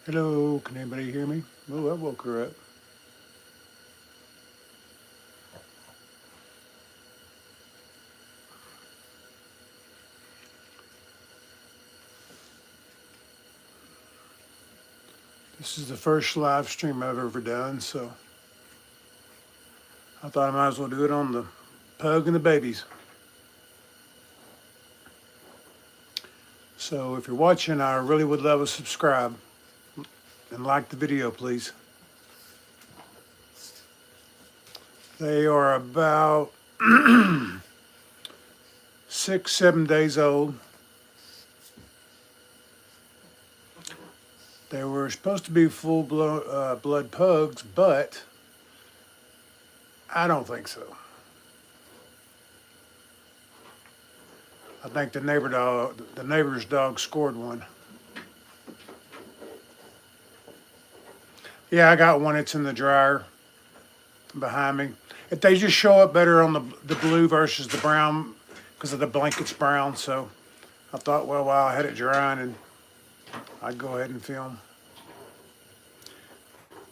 Hello, can anybody hear me? Oh, that woke her up. This is the first live stream I've ever done, so I thought I might as well do it on the pug and the babies. So if you're watching, I really would love a subscribe and like the video, please. They are about 6, 7 days old. They were supposed to be full blood pugs, but I don't think so. I think the neighbor's dog scored one. Yeah, I got one. It's in the dryer behind me. If they just show up better on the blue versus the brown because of the blanket's brown. So I thought, well, while I had it drying, and I'd go ahead and film.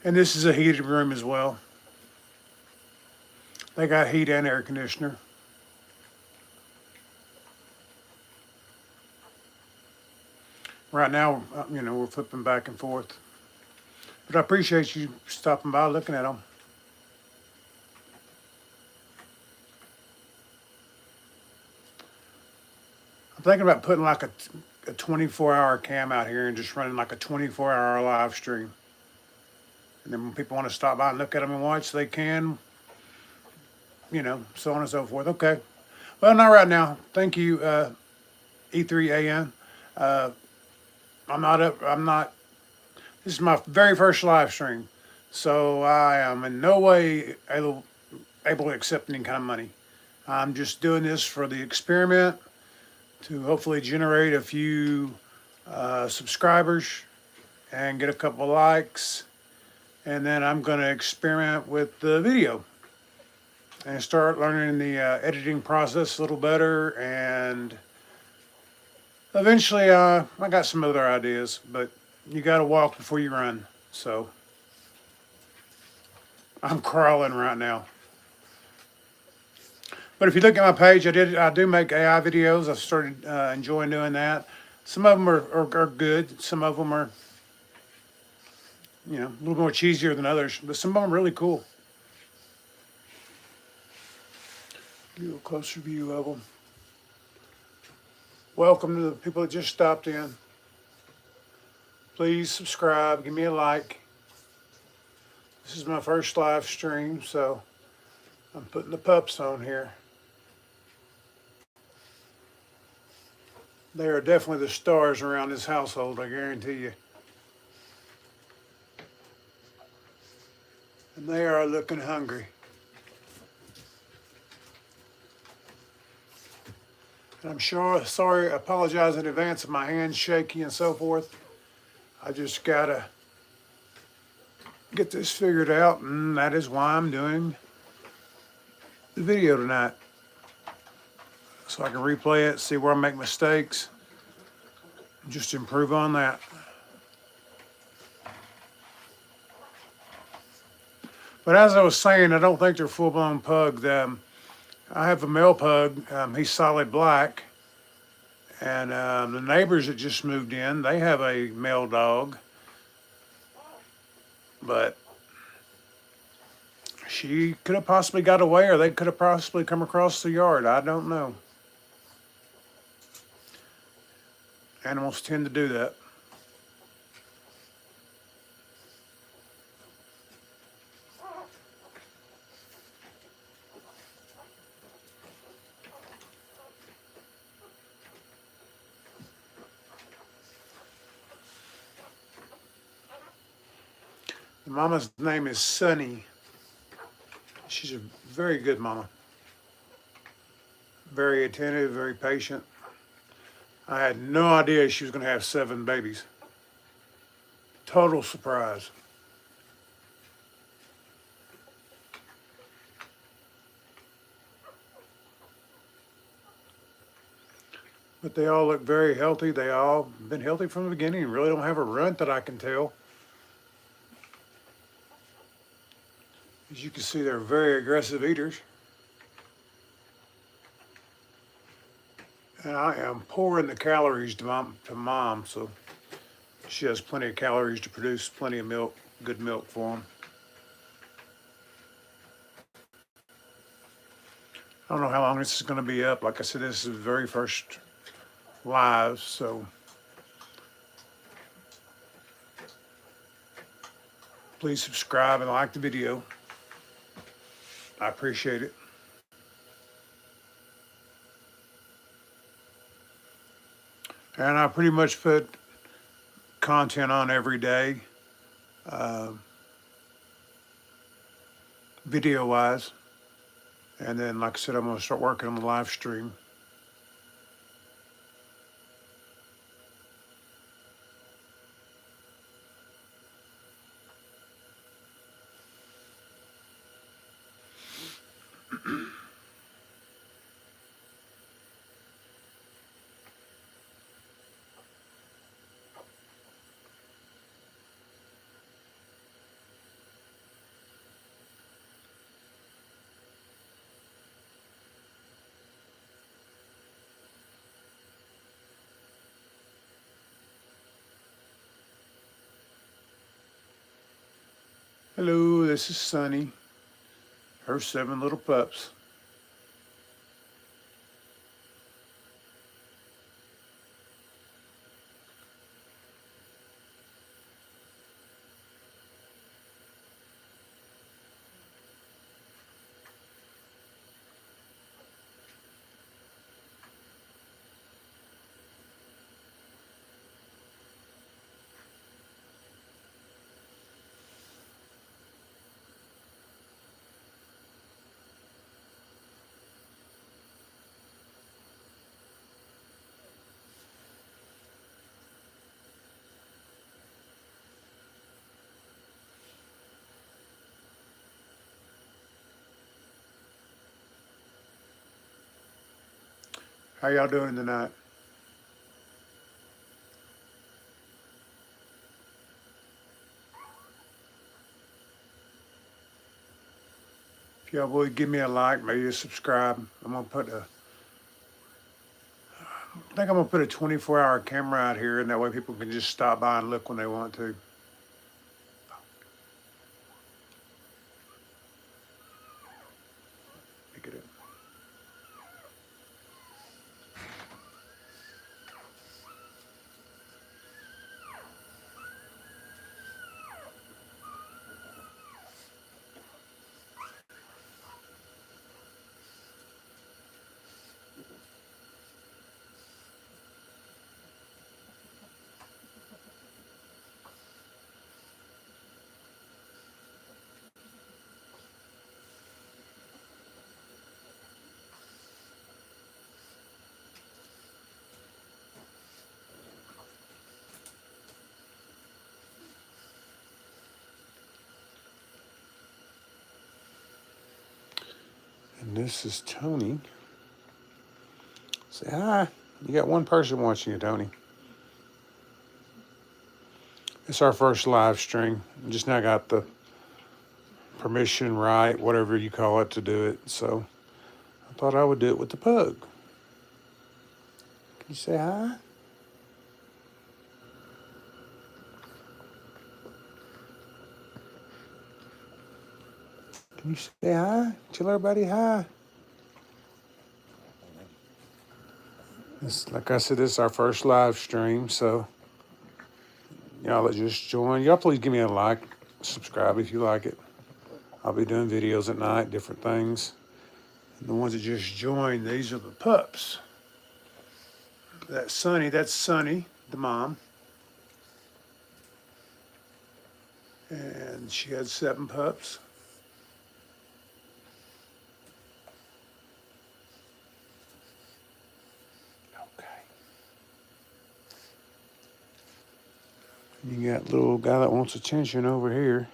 And this is a heated room as well. They got heat and air conditioner. Right now, we're flipping back and forth. But I appreciate you stopping by, looking at them. I'm thinking about putting like a 24-hour cam out here and just running like a 24-hour live stream. And then when people want to stop by and look at them and watch, they can, so on and so forth. Okay. Well, not right now. Thank you, E3AN. This is my very first live stream. So I am in no way able to accept any kind of money. I'm just doing this for the experiment to hopefully generate a few subscribers and get a couple likes. And then I'm going to experiment with the video and start learning the editing process a little better. And eventually, I got some other ideas, but you got to walk before you run. So I'm crawling right now. But if you look at my page, I do make AI videos. I've started enjoying doing that. Some of them are good. Some of them are, a little more cheesier than others. But some of them are really cool. Give you a closer view of them. Welcome to the people that just stopped in. Please subscribe. Give me a like. This is my first live stream, so I'm putting the pups on here. They are definitely the stars around this household, I guarantee you. And they are looking hungry. And I apologize in advance if my hand's shaky and so forth. I just gotta get this figured out, and that is why I'm doing the video tonight. So I can replay it, see where I make mistakes, and just improve on that. But as I was saying, I don't think they're full-blown pug. I have a male pug. He's solid black. And the neighbors that just moved in, they have a male dog. But she could have possibly got away, or they could have possibly come across the yard. I don't know. Animals tend to do that. The mama's name is Sunny. She's a very good mama. Very attentive, very patient. I had no idea she was going to have 7 babies. Total surprise. But they all look very healthy. They all been healthy from the beginning. Really don't have a runt that I can tell. As you can see, they're very aggressive eaters. And I am pouring the calories to mom, so she has plenty of calories to produce plenty of milk, good milk for them. I don't know how long this is going to be up. Like I said, this is the very first live, so please subscribe and like the video. I appreciate it. And I pretty much put content on every day, video wise. And then, like I said, I'm going to start working on the live stream. Hello, this is Sunny, her 7 little pups. How y'all doing tonight? If y'all would give me a like, maybe a subscribe. I think I'm gonna put a 24-hour camera out here, and that way people can just stop by and look when they want to. Pick it up. And this is Tony. Say hi. You got one person watching you, Tony. It's our first live stream. Just now got the permission right, whatever you call it, to do it. So I thought I would do it with the pug. Can you say hi? Can you say hi? Tell everybody hi. Like I said, this is our first live stream, so y'all that just joined, y'all please give me a like, subscribe if you like it. I'll be doing videos at night, different things. And the ones that just joined, these are the pups. That's Sunny, the mom. And she had 7 pups. Okay. You got little guy that wants attention over here.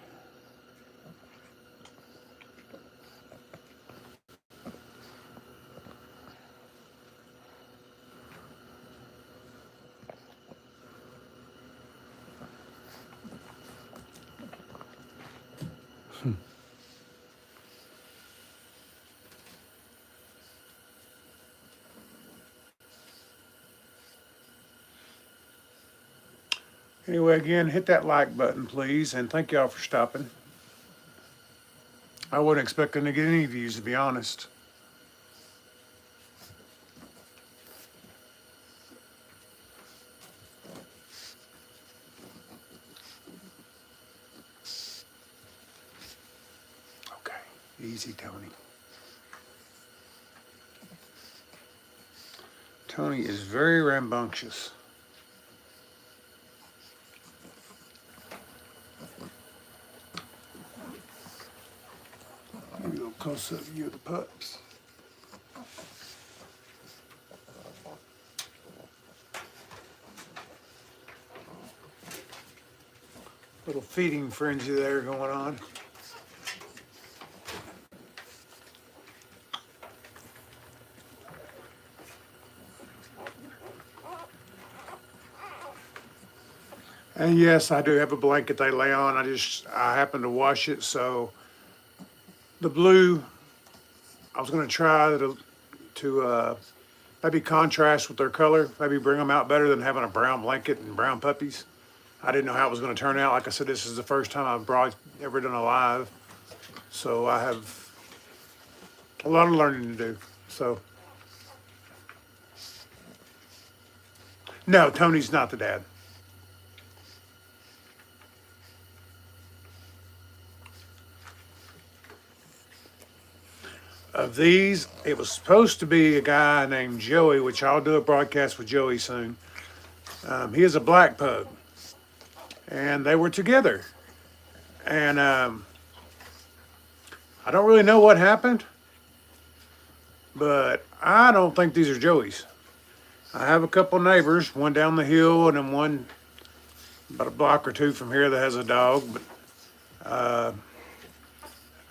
Anyway, again, hit that like button, please, and thank y'all for stopping. I wasn't expecting to get any views, to be honest. Okay, easy, Tony. Tony is very rambunctious. Give me a little close-up view of the pups. Little feeding frenzy there going on. And yes, I do have a blanket they lay on. I happen to wash it, so the blue, I was going to try to maybe contrast with their color, maybe bring them out better than having a brown blanket and brown puppies. I didn't know how it was going to turn out. Like I said, this is the first time I've ever done a live, so I have a lot of learning to do. So, no, Tony's not the dad. Of these, it was supposed to be a guy named Joey, which I'll do a broadcast with Joey soon. He is a black pug, and they were together. And I don't really know what happened, but I don't think these are Joey's. I have a couple neighbors, one down the hill and then one about a block or two from here that has a dog, but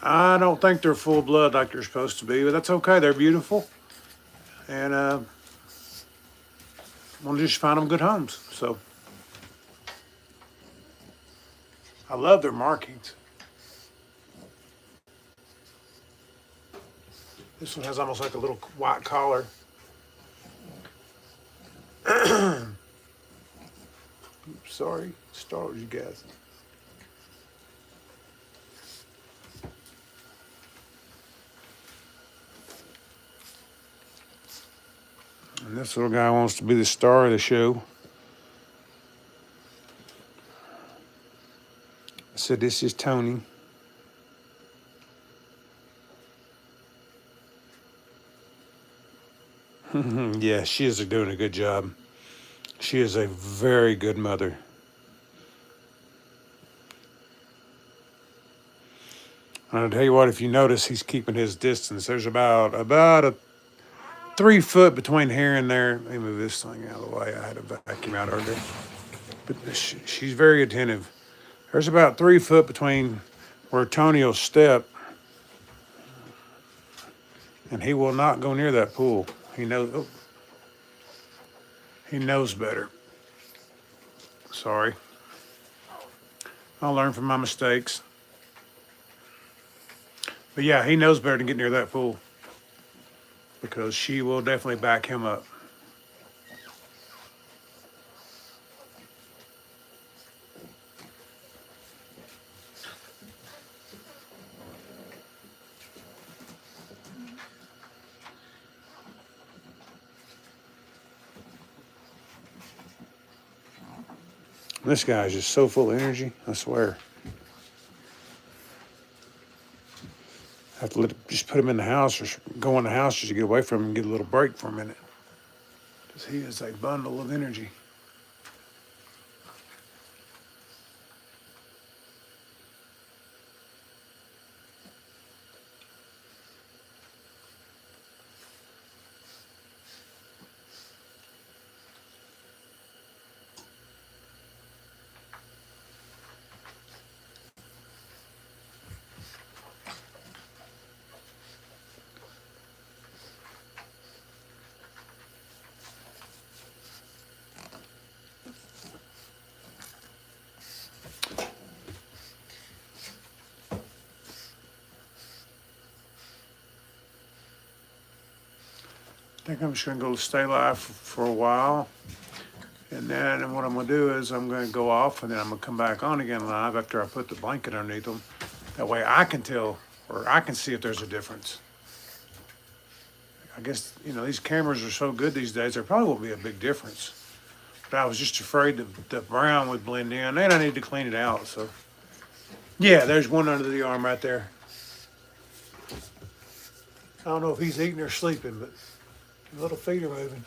I don't think they're full blood like they're supposed to be, but that's okay. They're beautiful, and we'll just find them good homes. So I love their markings. This one has almost like a little white collar. Oops, sorry, startled you guys. And this little guy wants to be the star of the show. I said, this is Tony. Yeah, she is doing a good job. She is a very good mother. And I'll tell you what, if you notice, he's keeping his distance. There's about a 3 foot between here and there. Let me move this thing out of the way. I had a vacuum out earlier. But she's very attentive. There's about 3 foot between where Tony will step, and he will not go near that pool. He knows. Oh, he knows better. Sorry. I'll learn from my mistakes. But yeah, he knows better than get near that pool, because she will definitely back him up. This guy is just so full of energy, I swear. I have to just put him in the house or go in the house just to get away from him and get a little break for a minute. Because he is a bundle of energy. I think I'm just going to go stay live for a while. And then what I'm going to do is I'm going to go off and then I'm going to come back on again live after I put the blanket underneath them. That way I can tell or I can see if there's a difference. I guess, these cameras are so good these days, there probably won't be a big difference. But I was just afraid that the brown would blend in and I need to clean it out. So, yeah, there's one under the arm right there. I don't know if he's eating or sleeping, but the little feet are moving.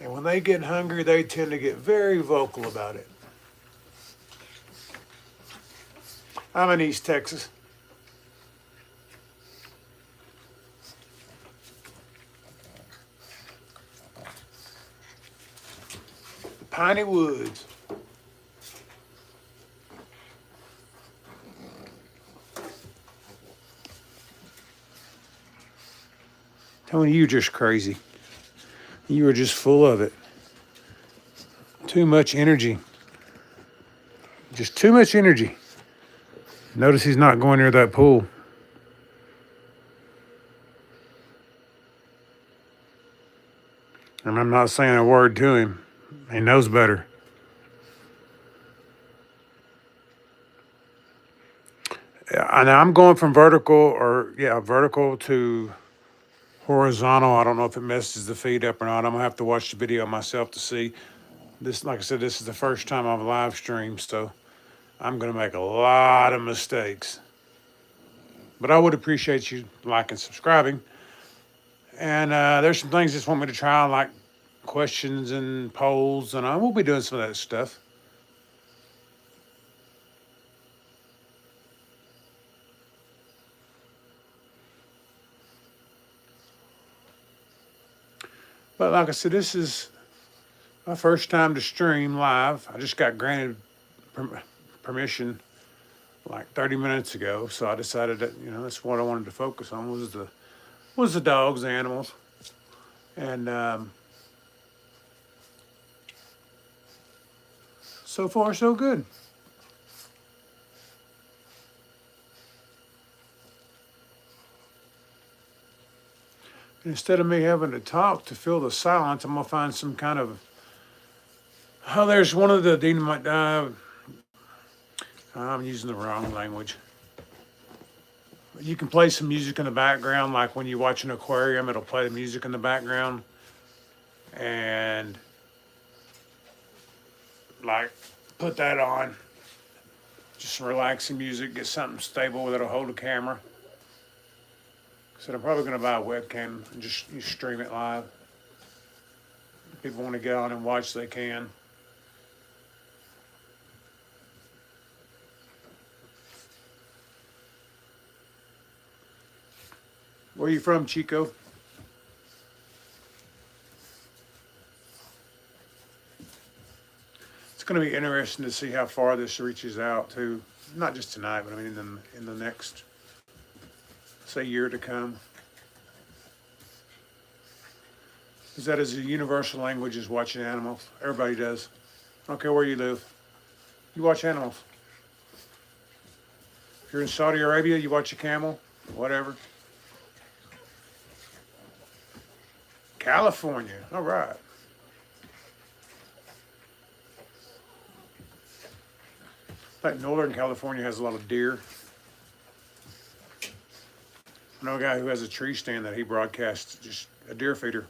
And when they get hungry, they tend to get very vocal about it. I'm in East Texas. The Piney Woods. Tony, you're just crazy. You are just full of it. Too much energy. Just too much energy. Notice he's not going near that pool. And I'm not saying a word to him. He knows better. And I'm going from vertical to horizontal. I don't know if it messes the feed up or not. I'm gonna have to watch the video myself to see. This, like I said, this is the first time I've live streamed, so I'm gonna make a lot of mistakes. But I would appreciate you liking, subscribing. And there's some things just want me to try, like questions and polls, and I will be doing some of that stuff. But like I said, this is my first time to stream live. I just got granted permission like 30 minutes ago, so I decided that that's what I wanted to focus on was the dogs, the animals, and so far so good. Instead of me having to talk to fill the silence, I'm gonna find some kind of. Oh, there's one of the dynamite. I'm using the wrong language. You can play some music in the background, like when you watch an aquarium, it'll play the music in the background, and like put that on. Just some relaxing music. Get something stable that'll hold the camera. So I'm probably going to buy a webcam and just stream it live. If people want to get on and watch, they can. Where are you from, Chico? It's going to be interesting to see how far this reaches out to. Not just tonight, but I mean in the next, say, year to come. Because that is a universal language, is watching animals. Everybody does. I don't care where you live. You watch animals. If you're in Saudi Arabia, you watch a camel, whatever. California, all right. I think Northern California has a lot of deer. I know a guy who has a tree stand that he broadcasts, just a deer feeder.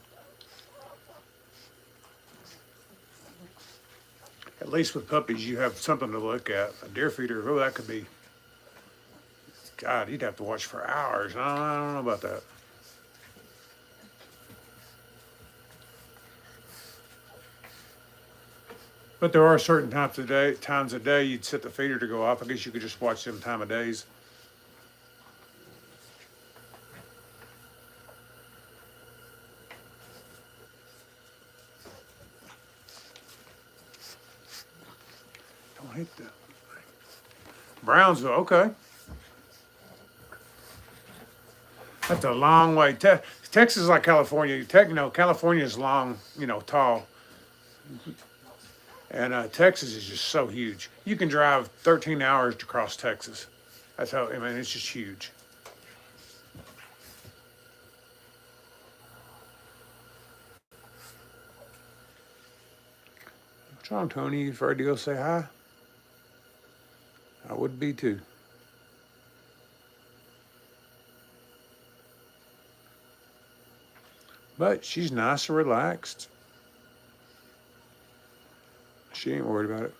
At least with puppies, you have something to look at. A deer feeder, oh, that could be, God, you'd have to watch for hours. I don't know about that. But there are certain times a day you'd set the feeder to go off. I guess you could just watch them time of days. Don't hit that. Brownsville, okay. That's a long way. Texas is like California. California is long, tall. And Texas is just so huge. You can drive 13 hours to cross Texas. That's how, I mean, it's just huge. What's wrong, Tony? You afraid to go say hi? I would be too. But she's nice and relaxed. She ain't worried about it.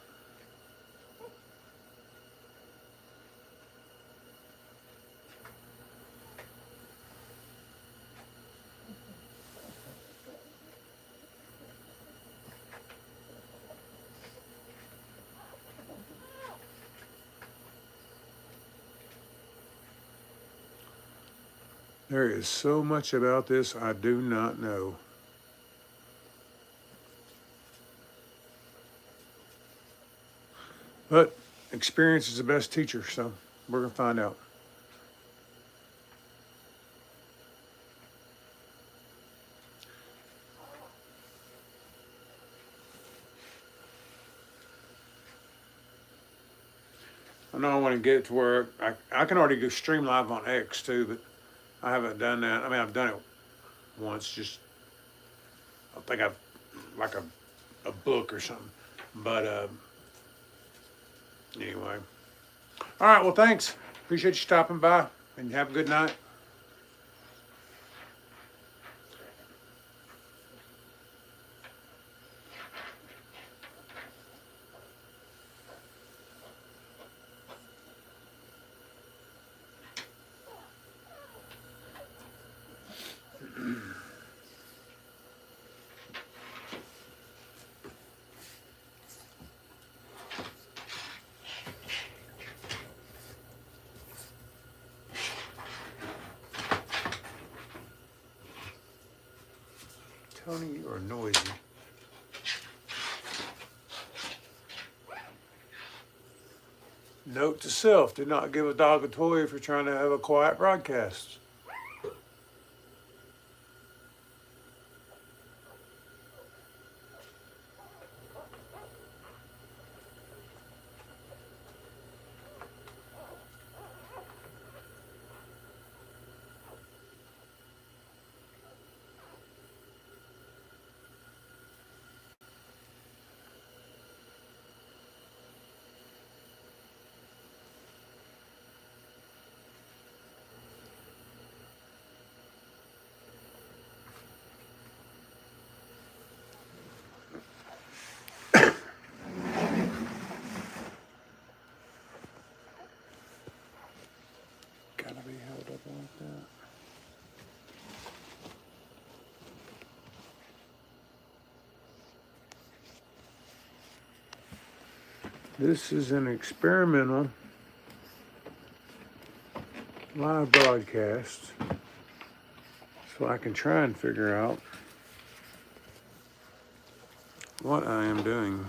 There is so much about this I do not know. But experience is the best teacher, so we're going to find out. I know I want to get it to where I can already go stream live on X too, but I haven't done that. I mean, I've done it once, just I think I've like a book or something. But anyway. All right, well, thanks. Appreciate you stopping by and have a good night. Tony, you are noisy. Note to self, do not give a dog a toy if you're trying to have a quiet broadcast. Gotta be held up like that. This is an experimental live broadcast, so I can try and figure out what I am doing.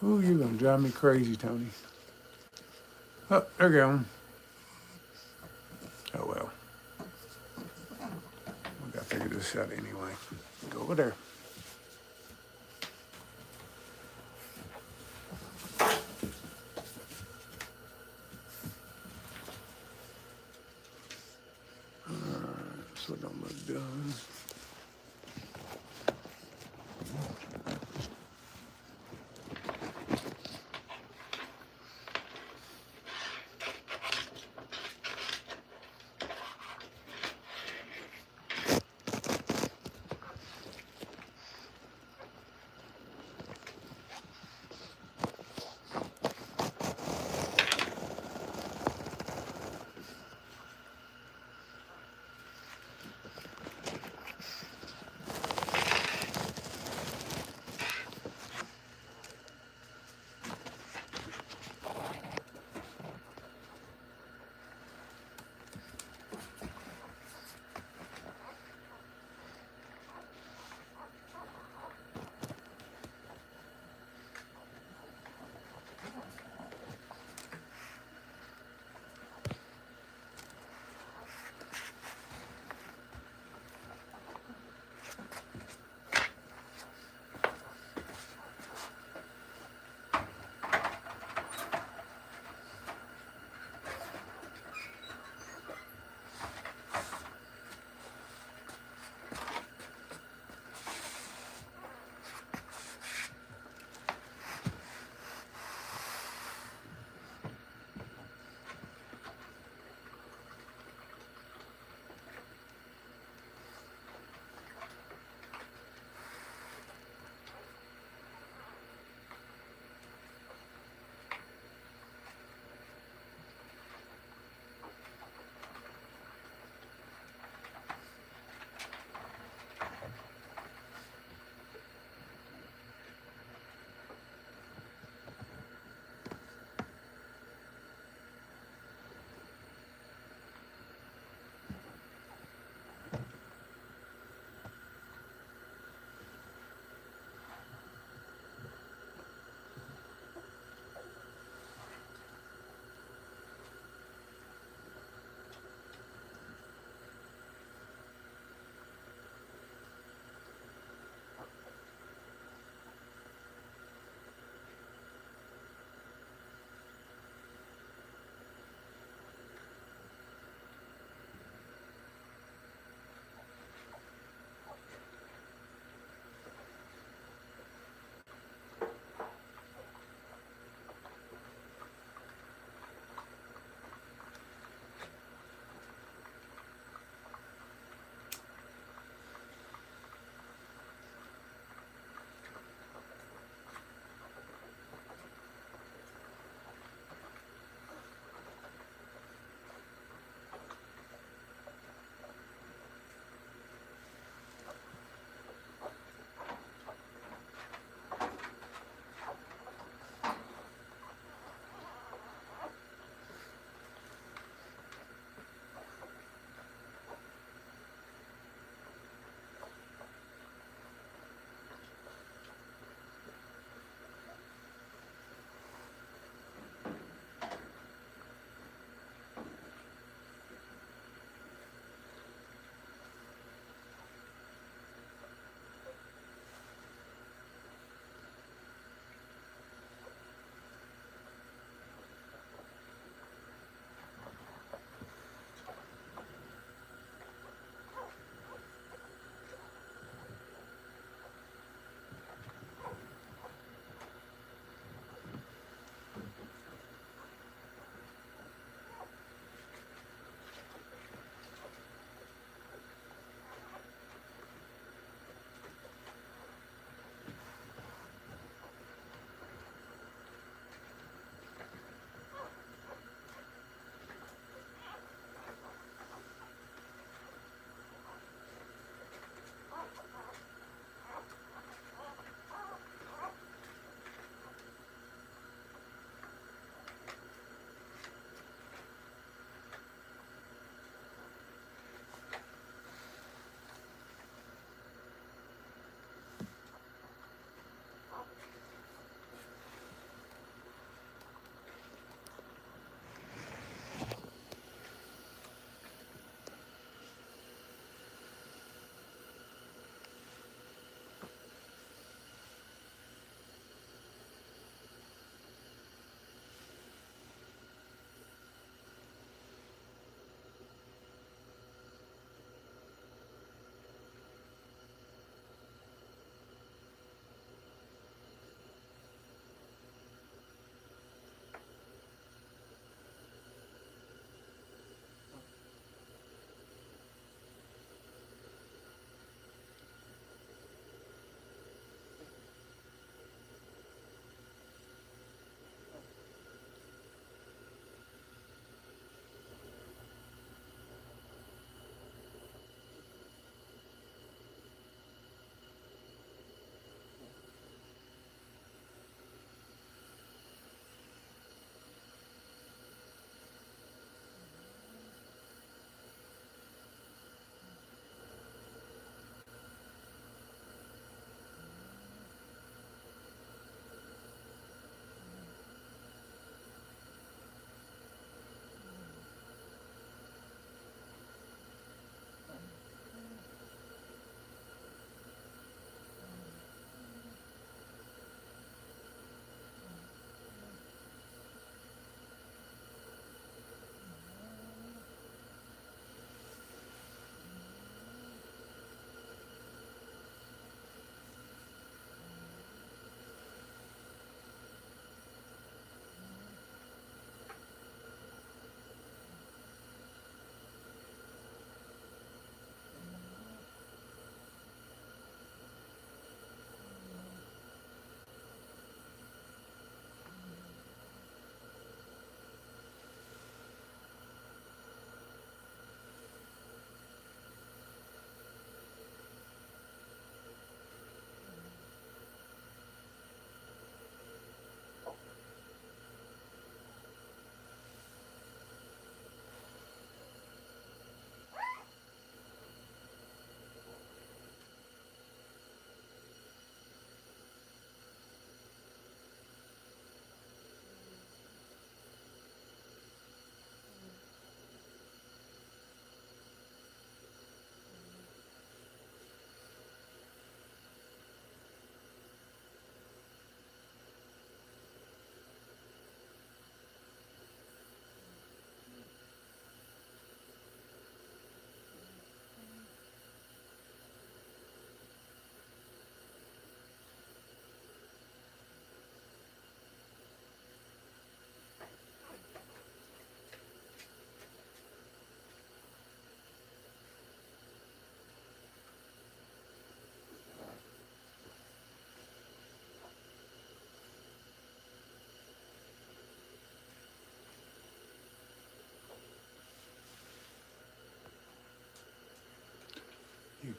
Ooh, you're gonna drive me crazy, Tony. Oh, there you go. Oh well. We gotta figure this out anyway. Go over there. Alright, so it don't look done.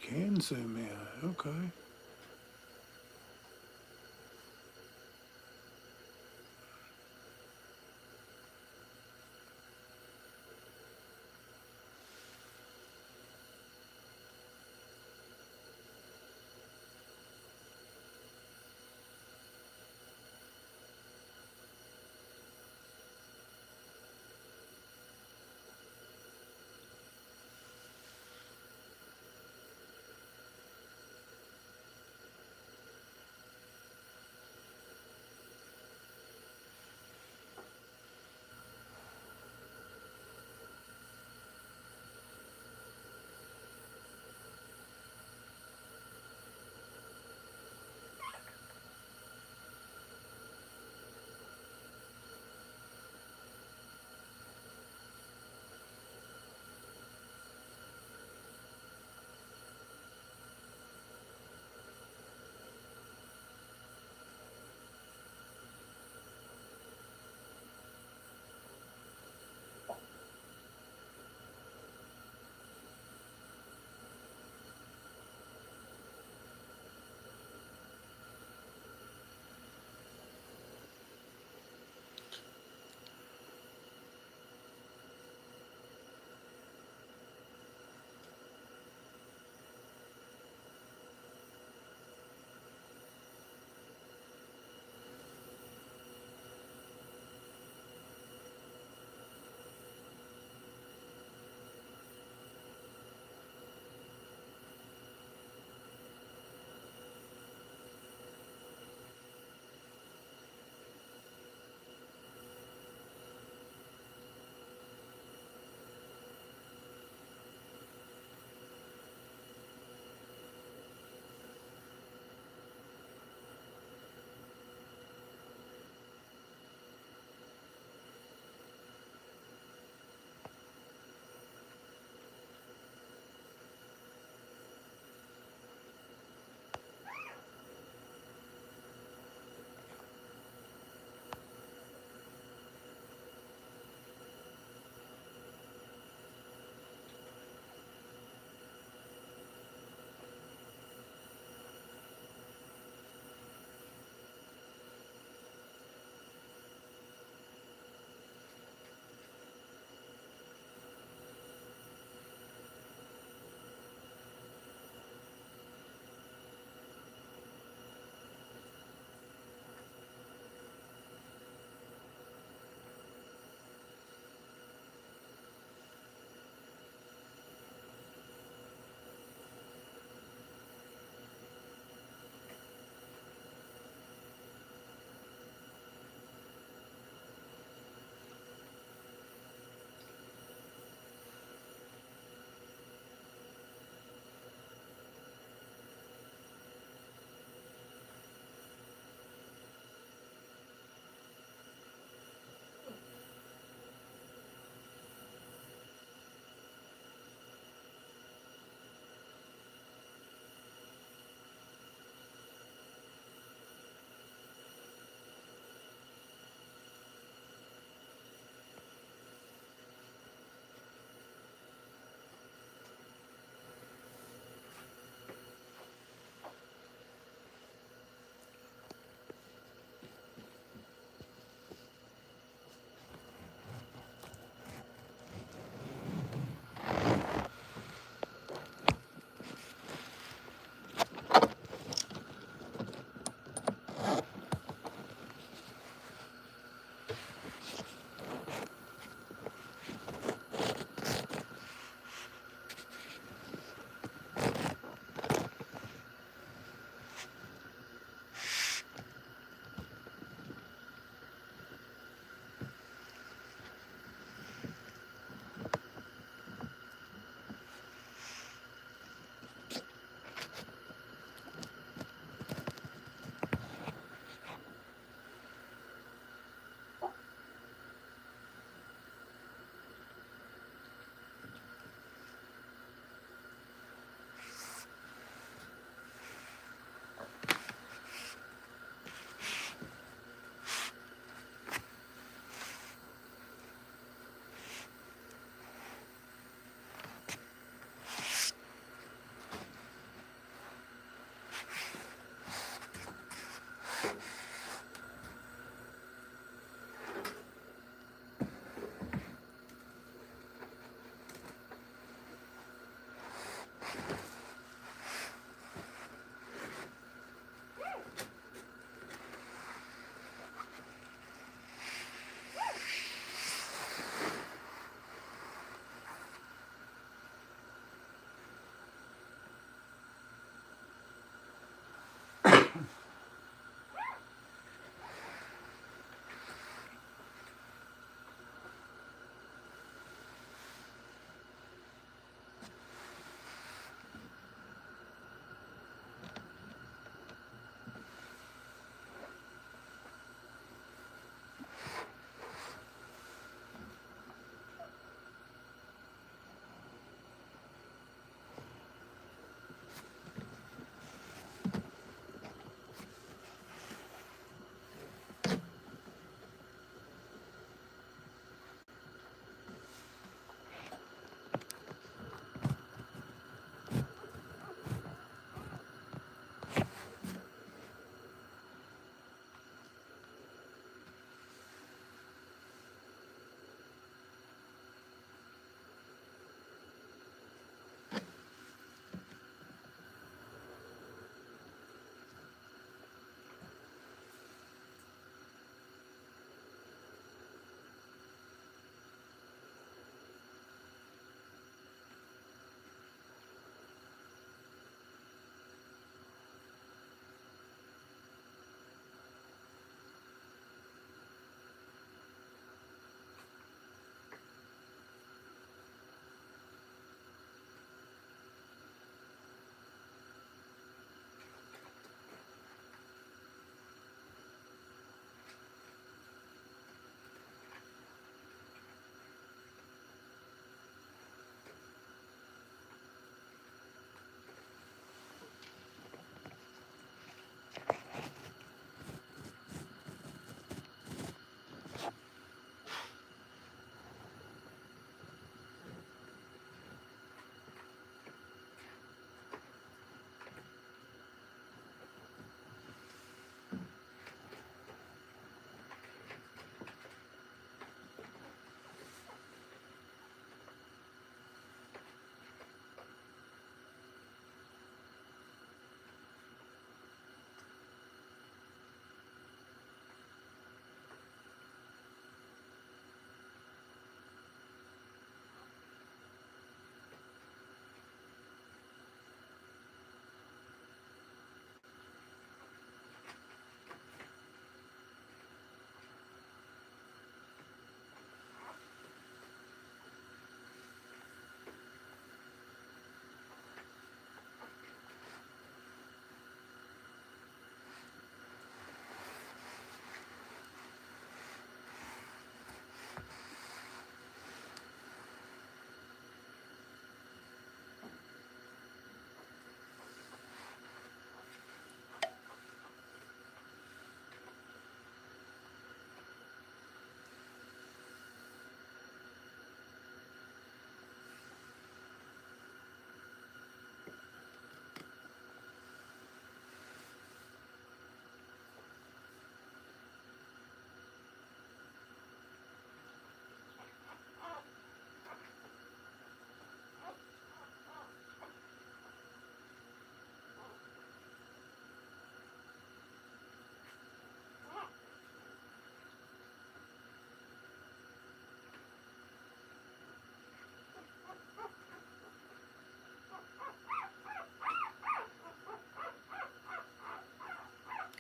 can zoom in. Okay.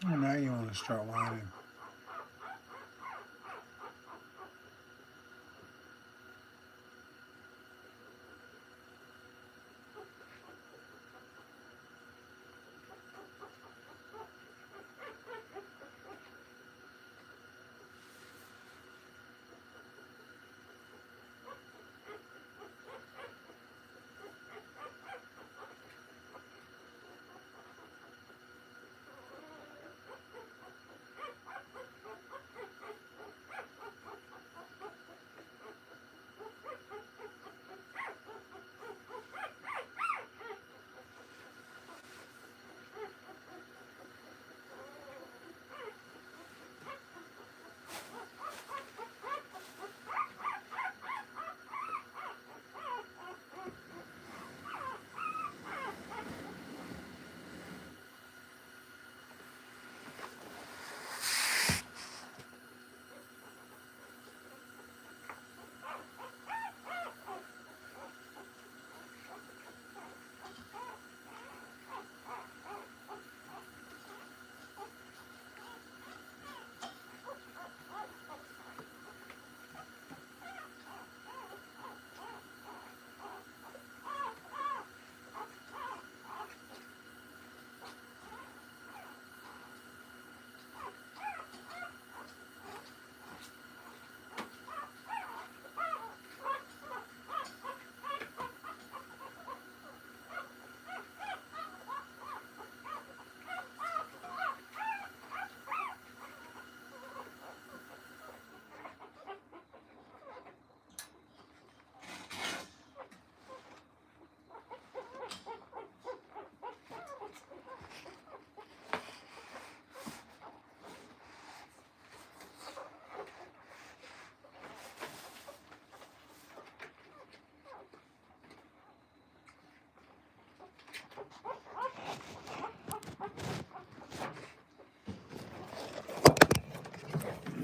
Oh, now you want to start whining.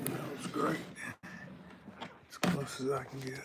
That was great. As close as I can get.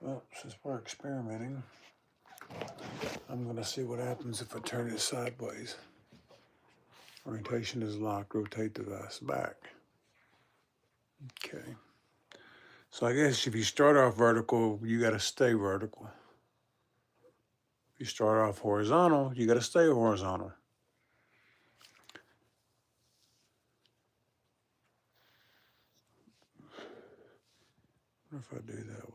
Well, since we're experimenting, I'm going to see what happens if I turn it sideways. Orientation is locked. Rotate device back. Okay. So I guess if you start off vertical, you got to stay vertical. If you start off horizontal, you got to stay horizontal. What if I do that?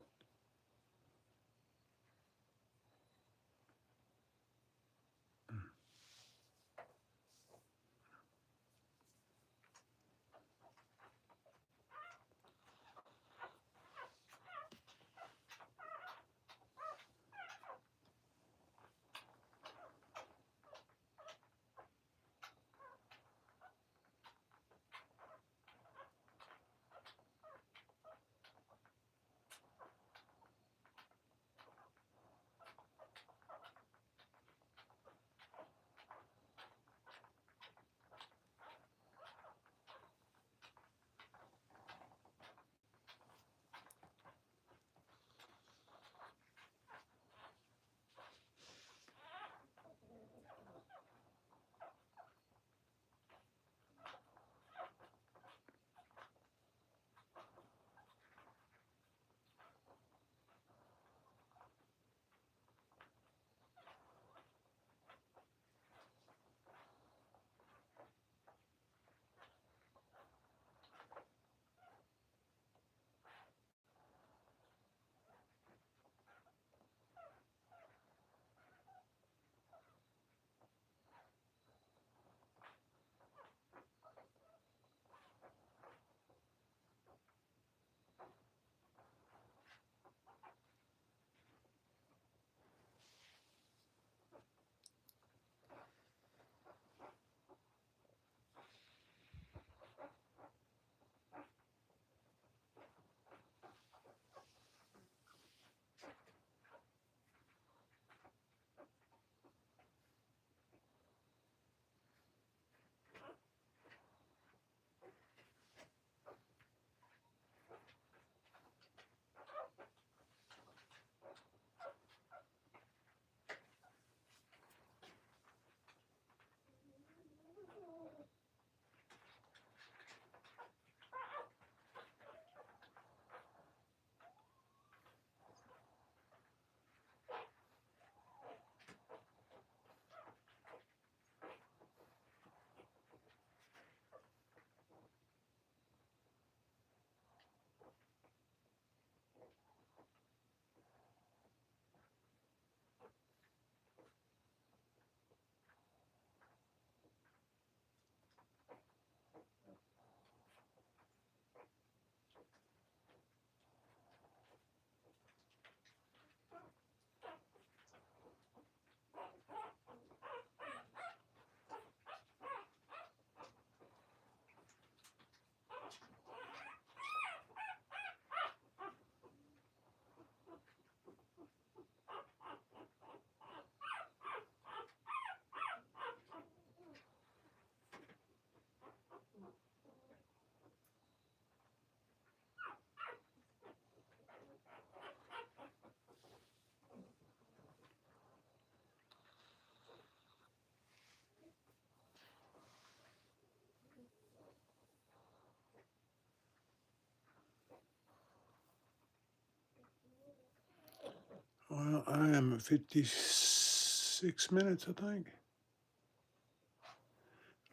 Well, I am at 56 minutes, I think.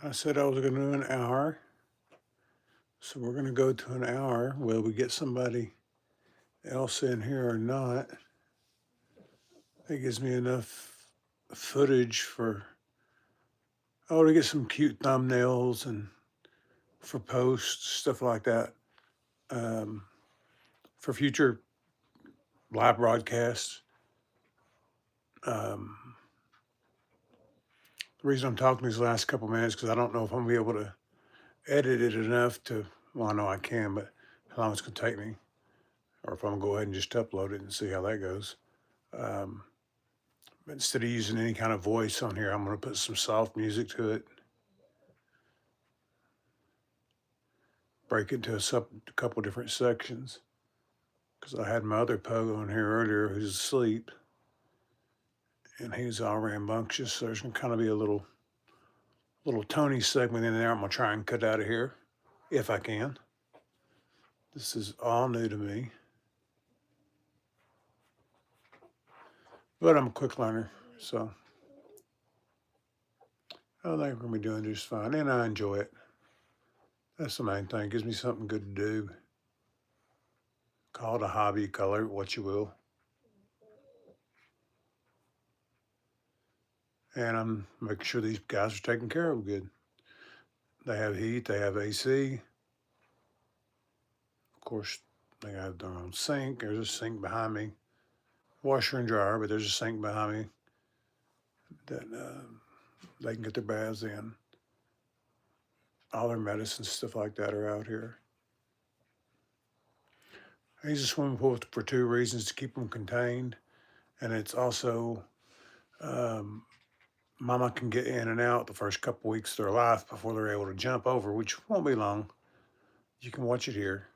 I said I was going to do an hour. So we're going to go to an hour. Will we get somebody else in here or not? That gives me enough footage for, to get some cute thumbnails and for posts, stuff like that, um, for future live broadcasts. The reason I'm talking these last couple minutes because I don't know if I'm going to be able to edit it enough to, well, I know I can, but how long it's going to take me, or if I'm going to go ahead and just upload it and see how that goes. But instead of using any kind of voice on here, I'm going to put some soft music to it, break it into a couple different sections. because I had my other pug on here earlier who's asleep, and he's all rambunctious. So there's gonna kind of be a little Tony segment in there. I'm gonna try and cut out of here if I can. This is all new to me, but I'm a quick learner, so I think we're gonna be doing just fine, and I enjoy it. That's the main thing. It gives me something good to do. Call it a hobby, color it what you will. And I'm making sure these guys are taken care of good. They have heat, they have AC. Of course, they have their own sink. There's a sink behind me, washer and dryer, but there's a sink behind me that they can get their baths in. All their medicines, stuff like that, are out here. I use a swimming pool for two reasons: to keep them contained, and it's also Mama can get in and out the first couple weeks of their life before they're able to jump over, which won't be long. You can watch it here.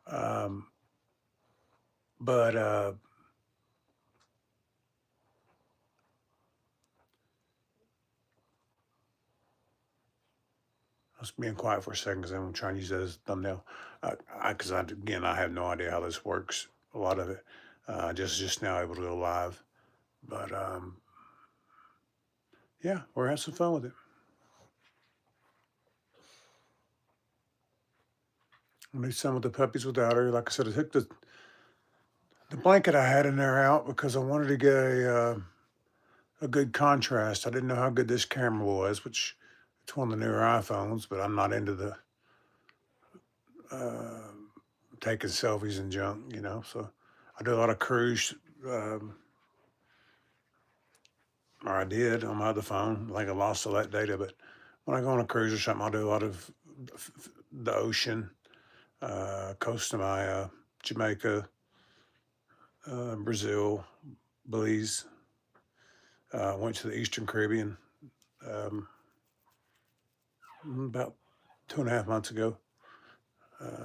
Um, but I was being quiet for a second because I'm trying to use that as a thumbnail. Because again, I have no idea how this works. A lot of it, just now able to go live. But yeah, we're having some fun with it. I do some with the puppies without her. Like I said, I took the blanket I had in there out because I wanted to get a good contrast. I didn't know how good this camera was, which it's one of the newer iPhones, but I'm not into the uh, taking selfies and junk, So I do a lot of cruise, or I did on my other phone. I think I lost all that data, but when I go on a cruise or something, I'll do a lot of the ocean, Costa Maya, Jamaica, Brazil, Belize. Went to the Eastern Caribbean um, about 2.5 months ago.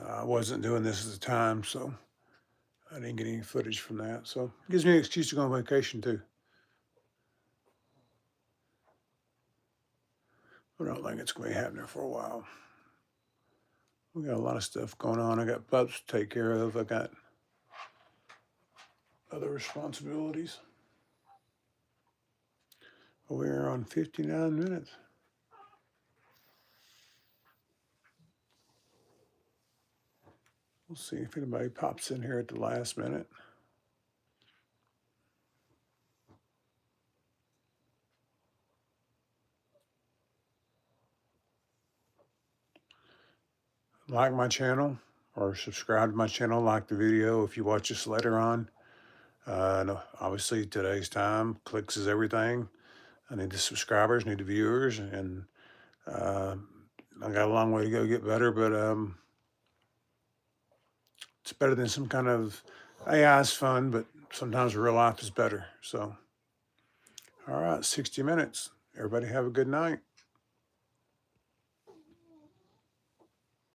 I wasn't doing this at the time, so I didn't get any footage from that. So it gives me an excuse to go on vacation too. But I don't think it's going to be happening for a while. We got a lot of stuff going on. I got pups to take care of. I got other responsibilities. We're on 59 minutes. We'll see if anybody pops in here at the last minute. Like my channel or subscribe to my channel, like the video if you watch this later on. Obviously, today's time, clicks is everything. I need the subscribers, need the viewers, and I got a long way to go get better, but it's better than some kind of AI is fun, but sometimes real life is better. So, all right, 60 minutes. Everybody have a good night.